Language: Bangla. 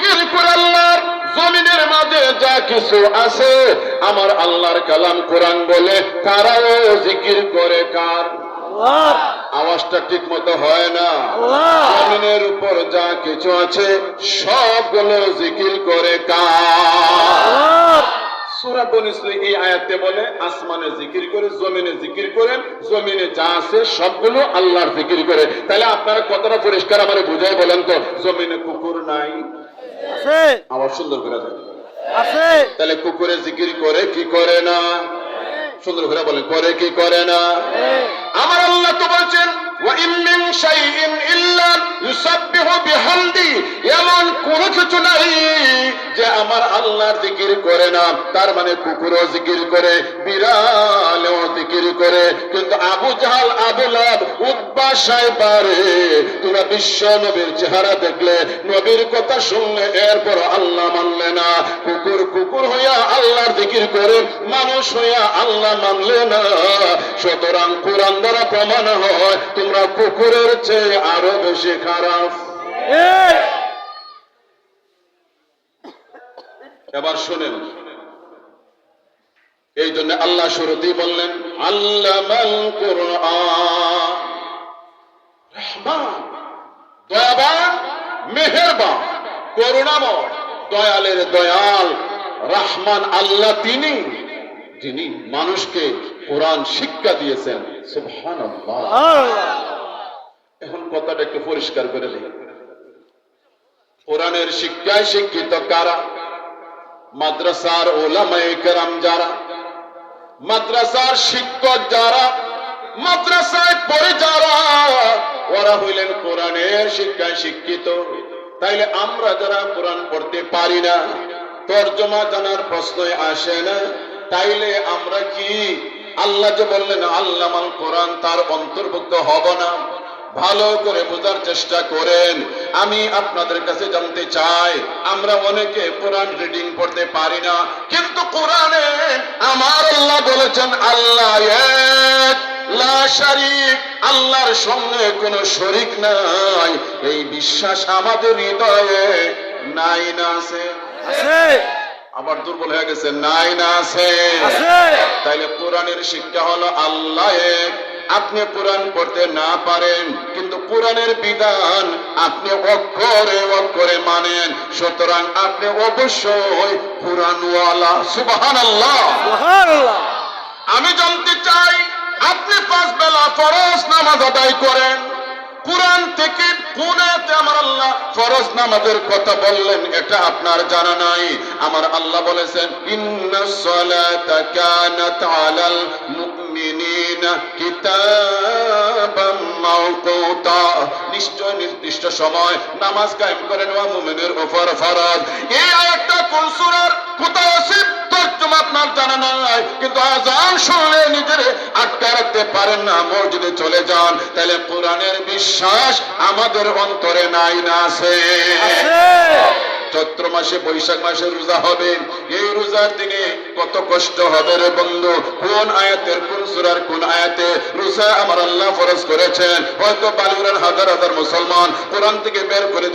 জিকির করে আল্লাহর জমিনের মাঝে যা কিছু আছে আমার আল্লাহর কালাম কোরআন বলে তারাও জিকির করে কার? আওয়াজটা ঠিক মতো হয় না। জমিনের উপর যা কিছু আছে সবগুলো জিকির করে কার? সূরা বনী ইসরাঈল এই আয়াতে বলে আসমানে জিকির করে, জমিনে জিকির করেন, জমিনে যা আছে সবগুলো আল্লাহর জিকির করে। তাহলে আপনারা কতটা পরিষ্কার আমারে বুঝাই বলেন তো, জমিনে কুকুর নাই? আছে। আবার সুন্দর করে আছে। তাহলে কুকুরে জিকির করে কি করে না? সুন্দর করে বলেন, করে কি করে না? আমার আল্লাহ তো বলছেন ওয়া ইন মিন শাইইন ইল্লা ইউসাব্বিহু বিহামদি, এমন কোন কিছু নাই যে আমার আল্লাহর জিকির করে না। তার মানে কুকুরও জিকির করে, বিড়ালও জিকির করে। কিন্তু আবু জাহাল, আবু লাহাব, উতবা, শাইবা রে, তোমরা বিশ্ব নবীর চেহারা দেখলে, নবীর কথা শুনলে, এরপর আল্লাহ মানলে না। কুকুর কুকুর হইয়া আল্লাহর জিকির করে, মানুষ হইয়া আল্লাহ মানলে না। সুতরাং কোরআন দ্বারা প্রমাণ হয় তোমরা কুকুরের চেয়ে আরো বেশি খারাপ। এবার শুনেন, এই জন্য আল্লাহ শুরুতেই বললেন আল্লামাল কুরআন, রহমান, দয়াবান, মেহেরবান, করুণাময়, দয়ালের দয়াল রহমান আল্লাহ তিনি, যিনি মানুষকে কোরআন শিক্ষা দিয়েছেন। সুবহানাল্লাহ। এখন কথাটা একটু পরিষ্কার করে দিই। কোরআনের শিক্ষায় শিক্ষিত কারা? মাদ্রাসার উলামায়ে কেরাম যারা, মাদ্রাসার শিক্ষক যারা, মাদ্রাসায় পড়ে যারা, ওরা হইলেন কোরআনের শিক্ষায় শিক্ষিত। তাইলে আমরা যারা কোরআন পড়তে পারি না, তরজমা জানার প্রশ্নই আসে না, তাইলে আমরা কি আল্লাহ যে বললেন আল্লামাল কোরআন তার অন্তর্ভুক্ত হব না? ভালো করে বোঝার চেষ্টা করেন। আমি আপনাদের কাছে জানতে চাই, আমরা অনেকে কোরআন রিডিং পড়তে পারি না, কিন্তু কোরআনে আমার আল্লাহ বলেছেন আল্লাহ এক, লা শারীক, আল্লাহর সঙ্গে কোনো শরীক নাই। এই বিশ্বাস আমাদের হৃদয়ে নাই না আছে? আছে। আবার দুর্বল হয়ে গেছে, নাই না আছে? আছে। তাইলে কোরআনের শিক্ষা হলো আল্লাহ এক। আপনি কোরআন পড়তে না পারেন, কিন্তু কোরআনের বিধান আপনি অক্ষরে অক্ষরে মানেন, সুতরাং আপনি অবশ্যই কোরআনওয়ালা। সুবহানাল্লাহ, সুবহানাল্লাহ। আমি জানতে চাই, আপনি 5 বেলা ফরজ নামাজ আদায় করেন, কোরআন থেকে কোন আয়াতে আমার আল্লাহ ফরজ নামাজের কথা বললেন এটা আপনার জানা নাই? আমার আল্লাহ বলেছেন ইন্নাস সালাতা কানাত আলাল মুমিনিনা কিতাবাম মাওকুতা, নিশ্চয় নির্দিষ্ট সময় নামাজ কায়েম করে নেওয়া মুমিনের উপর ফরজ। এই আয়াতটা কোন সূরার, কোথায় আছে তরজমা আপনার জানা নাই, কিন্তু আযান শুনলে নিজের আটকে রাখতে পারেন না, মসজিদে চলে যান। তাহলে কোরআনের বিশ্বাস আমাদের অন্তরে নাই না আছে? চৈত্র মাসে, বৈশাখ মাসে রোজা হবে, এই রোজার দিনে কত কষ্ট হবে রে বন্ধু। কোন আয়াতের, কোন সূরার, কোন আয়াতে রোজা আমার আল্লাহ ফরজ করেছেন? হয়তো বালুরার হাজার হাজার মুসলমান কোরআন থেকে বের করে